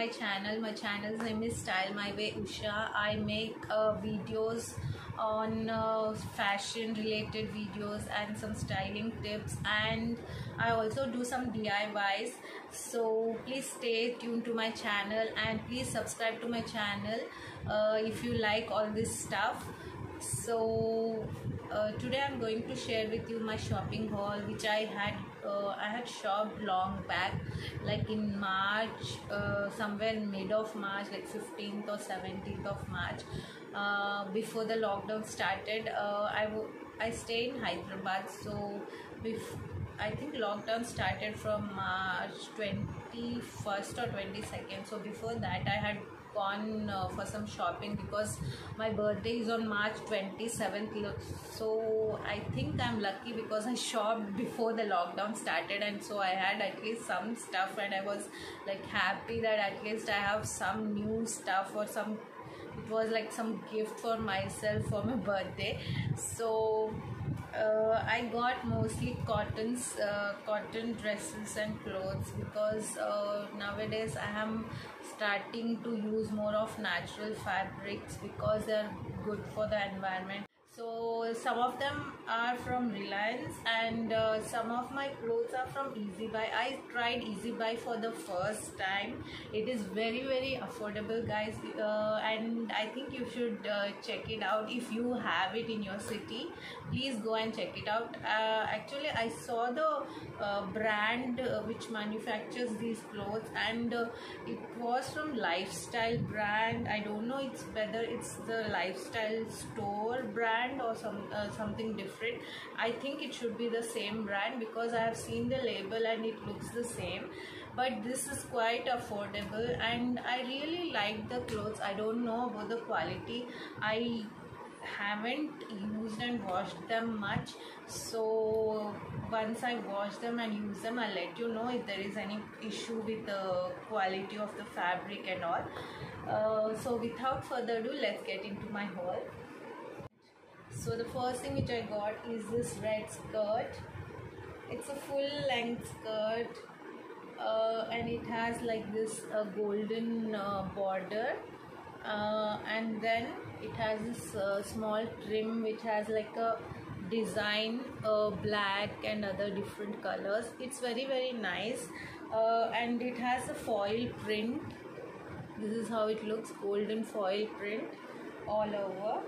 my channel. My channel's name is Style My Way Usha. I make videos on fashion related videos and some styling tips, and I also do some DIYs. So please stay tuned to my channel and please subscribe to my channel if you like all this stuff. So today I'm going to share with you my shopping haul, which I had shopped long back, like in March, somewhere in mid of March, like 15th or 17th of March, before the lockdown started. I stay in Hyderabad, so I think lockdown started from March 21st or 22nd. So before that I had gone for some shopping because my birthday is on March 27th. So I think I'm lucky because I shopped before the lockdown started, and so I had at least some stuff, and I was like happy that at least I have some new stuff or some, it was like some gift for myself for my birthday. So I got mostly cotton dresses and clothes because nowadays I am starting to use more of natural fabrics because they are good for the environment. So some of them are from Reliance, and some of my clothes are from Easybuy. I tried Easybuy for the first time. It is very affordable, guys, and I think you should check it out. If you have it in your city, please go and check it out. Actually, I saw the brand which manufactures these clothes, and it was from Lifestyle brand. I don't know whether it's the Lifestyle store brand or something different. I think it should be the same brand because I have seen the label and it looks the same, but this is quite affordable and I really like the clothes. I don't know about the quality. I haven't used and washed them much, so once I wash them and use them, I'll let you know if there is any issue with the quality of the fabric and all. So without further ado, let's get into my haul. So the first thing which I got is this red skirt. It's a full length skirt, and it has like this golden border, and then it has this small trim which has like a design, black and other different colors. It's very nice, and it has a foil print. This is how it looks, golden foil print all over.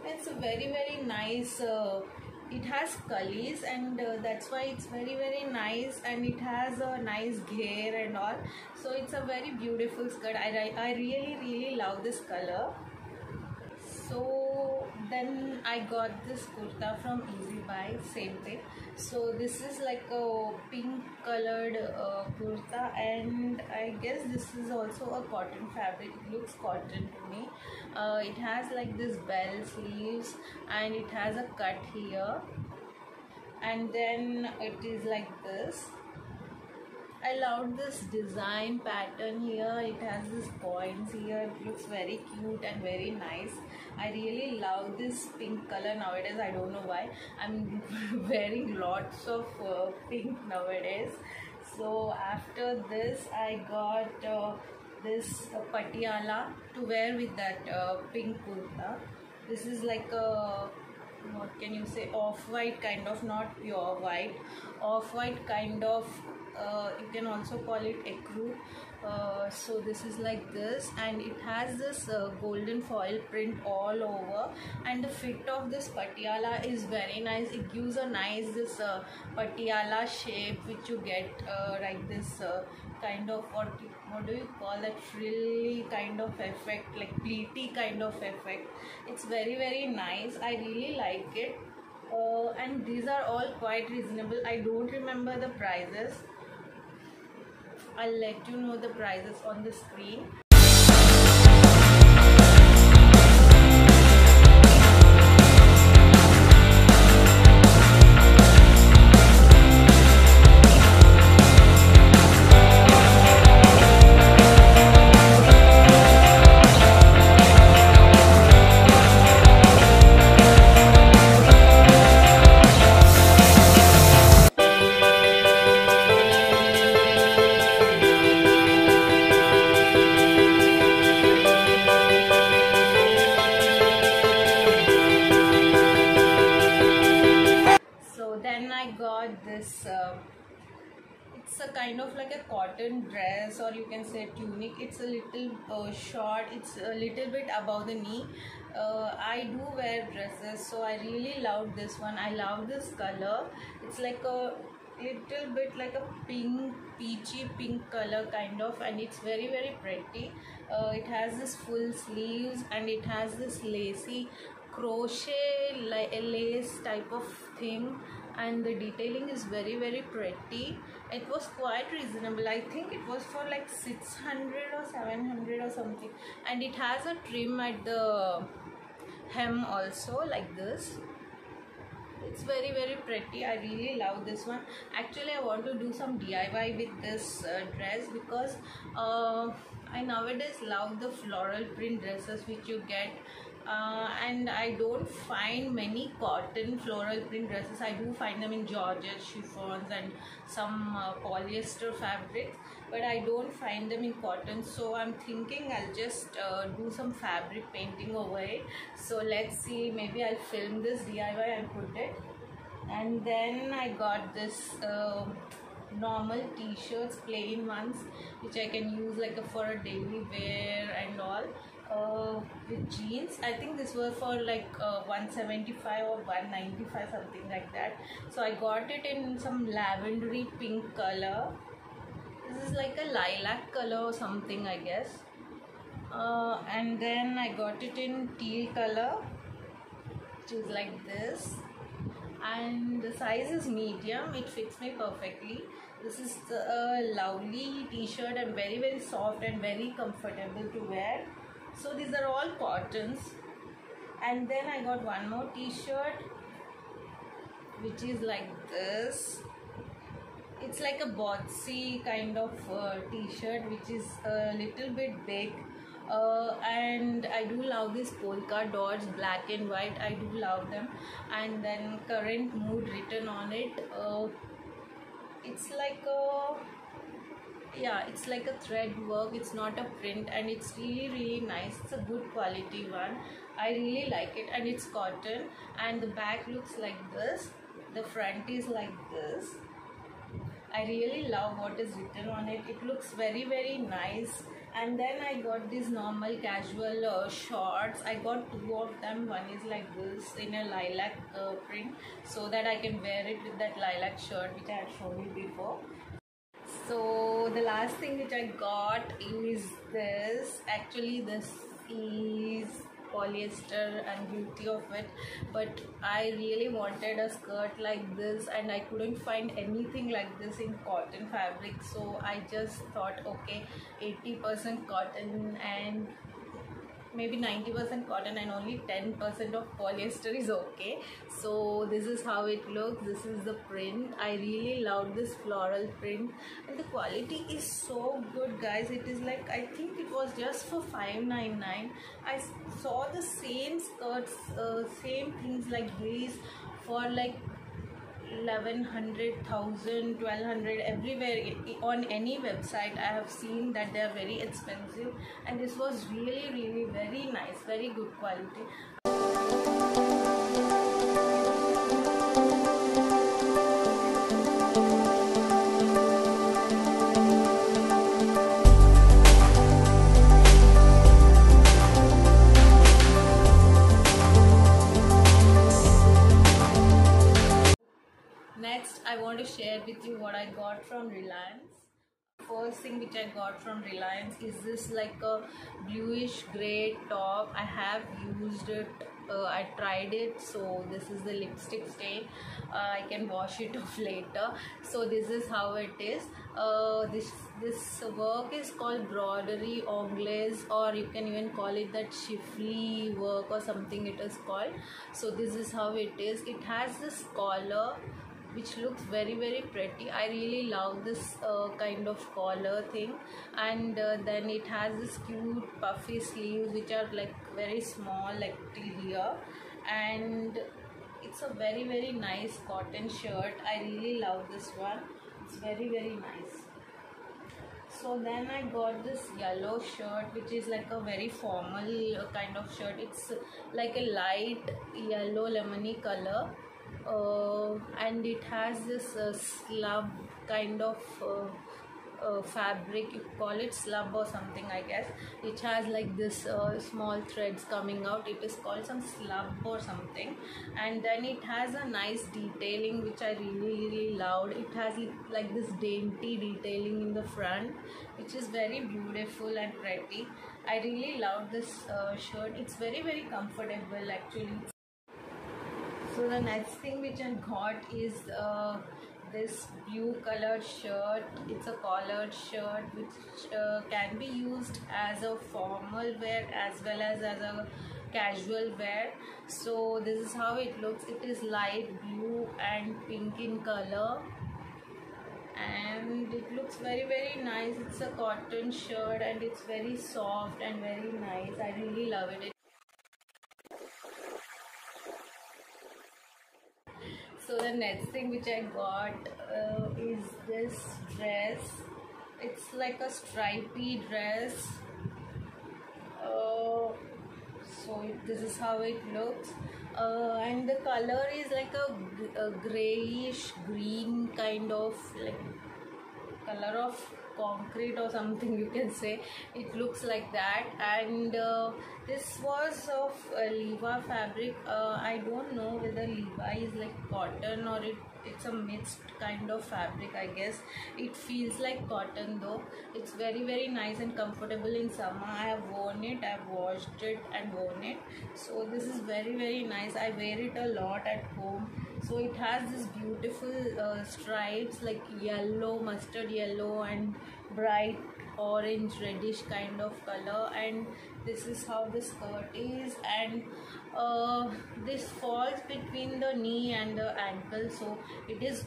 It's a very nice, it has cullies, and that's why it's very nice, and it has a nice ghair and all. So it's a very beautiful skirt. I really love this color. So then I got this kurta from Easybuy, same thing. So this is like a pink colored kurta, and I guess this is also a cotton fabric. It looks cotton to me. It has like this bell sleeves and it has a cut here, and then it is like this. I love this design pattern here. It has this points here. It looks very cute and very nice. I really love this pink color nowadays. I don't know why. I'm wearing lots of pink nowadays. So after this, I got this patiala to wear with that pink kurta. This is like a, what can you say, off-white kind of, not pure white, off-white kind of, you can also call it ecru. So this is like this, and it has this golden foil print all over, and the fit of this patiala is very nice. It gives a nice this patiala shape which you get, like this kind of, what do you call that, frilly kind of effect, like pleaty kind of effect. It's very nice. I really like it, and these are all quite reasonable. I don't remember the prices. I'll let you know the prices on the screen. I got this it's a kind of like a cotton dress, or you can say tunic. It's a little short, it's a little bit above the knee. I do wear dresses, so I really love this one. I love this color. It's like a little bit like a pink, peachy pink color kind of, and it's very very pretty. It has this full sleeves, and it has this lacy crochet lace type of thing, and the detailing is very very pretty. It was quite reasonable. I think it was for like 600 or 700 or something, and it has a trim at the hem also, like this. It's very very pretty. I really love this one. Actually, I want to do some DIY with this dress, because I nowadays love the floral print dresses which you get, and I don't find many cotton floral print dresses. I do find them in georgette, chiffons, and some polyester fabrics, but I don't find them in cotton. So I'm thinking I'll just do some fabric painting over it. So let's see, maybe I'll film this DIY and put it. And then I got this normal t-shirts, plain ones, which I can use like for a daily wear and all, with jeans. I think this was for like 175 or 195, something like that. So I got it in some lavendery pink color. This is like a lilac color or something, I guess. And then I got it in teal color, which is like this, and the size is medium. It fits me perfectly. This is a lovely t-shirt, and very very soft and very comfortable to wear. So these are all cottons. And then I got one more t-shirt, which is like this. It's like a boxy kind of t-shirt, which is a little bit big. And I do love these polka dots, black and white. I do love them. And then current mood written on it. It's like a, yeah, it's like a thread work. It's not a print, and it's really really nice. It's a good quality one. I really like it, and it's cotton. And the back looks like this, the front is like this. I really love what is written on it. It looks very very nice. And then I got these normal casual shorts. I got two of them. One is like this in a lilac print, so that I can wear it with that lilac shirt which I had shown you before. So the last thing which I got is this. Actually this is polyester and beauty of it, but I really wanted a skirt like this, and I couldn't find anything like this in cotton fabric. So I just thought, okay, 80% cotton and maybe 90% cotton and only 10% of polyester is okay. So this is how it looks. This is the print. I really love this floral print, and the quality is so good, guys. It is like, I think it was just for $5.99. I saw the same skirts, same things like these for like 1100, 1000, 1200 everywhere on any website. I have seen that they are very expensive, and this was really really very nice, very good quality. Next, I want to share with you what I got from Reliance. First thing which I got from Reliance is this like a bluish gray top. I have used it, I tried it. So this is the lipstick stain. I can wash it off later. So this is how it is. This work is called broderie anglaise, or you can even call it that chiffly work or something it is called. So this is how it is. It has this collar which looks very very pretty. I really love this kind of collar thing. And then it has this cute puffy sleeves which are like very small, like till here. And it's a very very nice cotton shirt. I really love this one. It's very very nice. So then I got this yellow shirt, which is like a very formal kind of shirt. It's like a light yellow lemony color, and it has this slub kind of fabric. You call it slub or something, I guess. It has like this small threads coming out. It is called some slub or something. And then it has a nice detailing which I really loved. It has like this dainty detailing in the front, which is very beautiful and pretty. I really love this shirt. It's very comfortable actually. So the next thing which I got is this blue colored shirt. It's a collared shirt which can be used as a formal wear as well as a casual wear. So this is how it looks. It is light blue and pink in color, and it looks very nice. It's a cotton shirt and it's very soft and very nice. I really love it. So the next thing which I got is this dress. It's like a stripy dress. This is how it looks, and the color is like a grayish green kind of, like color of concrete or something, you can say. It looks like that. And this was of Levi fabric. I don't know whether Levi is like cotton or it's a mixed kind of fabric, I guess. It feels like cotton though. It's very nice and comfortable in summer. I have worn it, I've washed it and worn it. So this is very nice. I wear it a lot at home. So it has this beautiful stripes like yellow, mustard yellow and bright orange reddish kind of color, and this is how the skirt is. And this falls between the knee and the ankle, so it is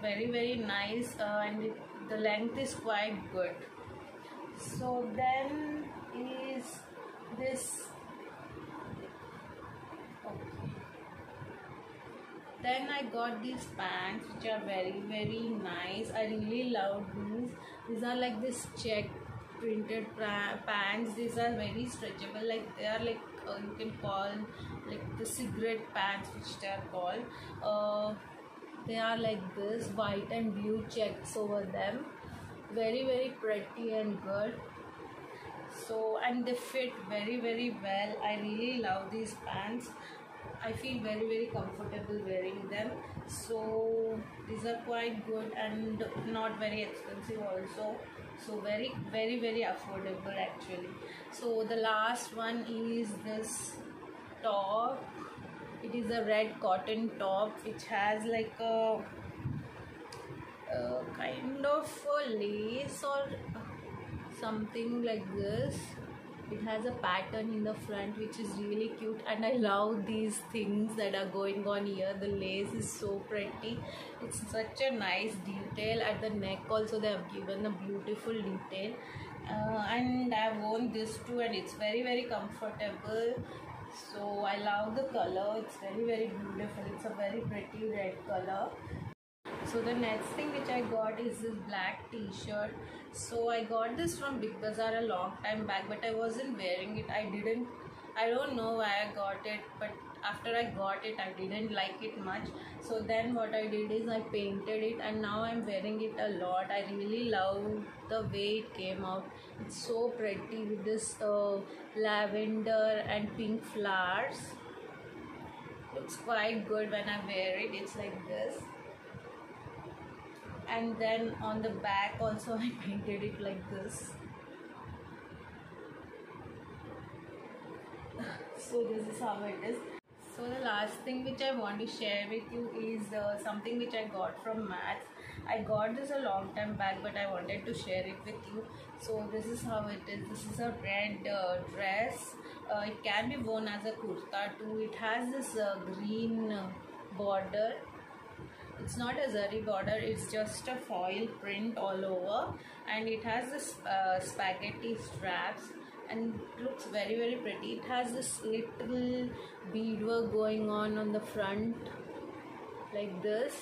very nice, and the length is quite good. So then is this. Then I got these pants which are very nice. I really love these. These are like this check printed pants. These are very stretchable. Like they are like you can call like the cigarette pants, which they are called. They are like this, white and blue checks over them. Very pretty and good. So, and they fit very well. I really love these pants. I feel very comfortable wearing them. So these are quite good and not very expensive also. So very affordable actually. So the last one is this top. It is a red cotton top which has like a kind of a lace or something like this. It has a pattern in the front which is really cute, and I love these things that are going on here. The lace is so pretty. It's such a nice detail. At the neck also they have given a beautiful detail, and I've worn this too, and it's very comfortable. So I love the color. It's very beautiful. It's a very pretty red color. So the next thing which I got is this black t-shirt. So I got this from Big Bazaar a long time back, but I wasn't wearing it. I don't know why I got it, but after I got it I didn't like it much. So then what I did is I painted it, and now I'm wearing it a lot. I really love the way it came out. It's so pretty with this lavender and pink flowers. Looks quite good when I wear it. It's like this. And then on the back also I painted it like this. So this is how it is. So the last thing which I want to share with you is something which I got from Maths. I got this a long time back, but I wanted to share it with you. So this is how it is. This is a red dress. It can be worn as a kurta too. It has this green border. It's not a zari border, it's just a foil print all over, and it has this spaghetti straps, and it looks very pretty. It has this little beadwork going on the front like this.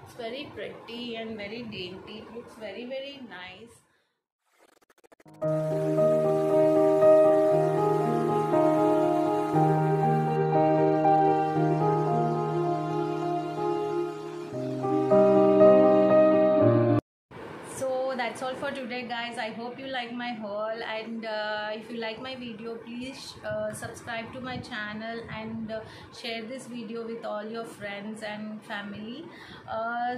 It's very pretty and very dainty. It looks very nice. that's all for today, guys. I hope you like my haul, and if you like my video, please subscribe to my channel and share this video with all your friends and family.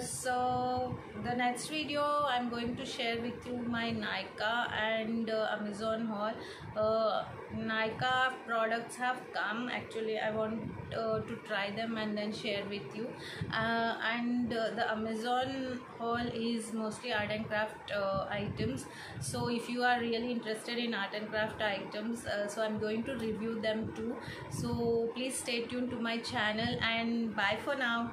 So the next video I'm going to share with you my Nykaa and Amazon haul. Nykaa products have come. Actually, I want to try them and then share with you. And the Amazon haul is mostly art and craft items. So if you are really interested in art and craft items, so I'm going to review them too. So please stay tuned to my channel, and bye for now.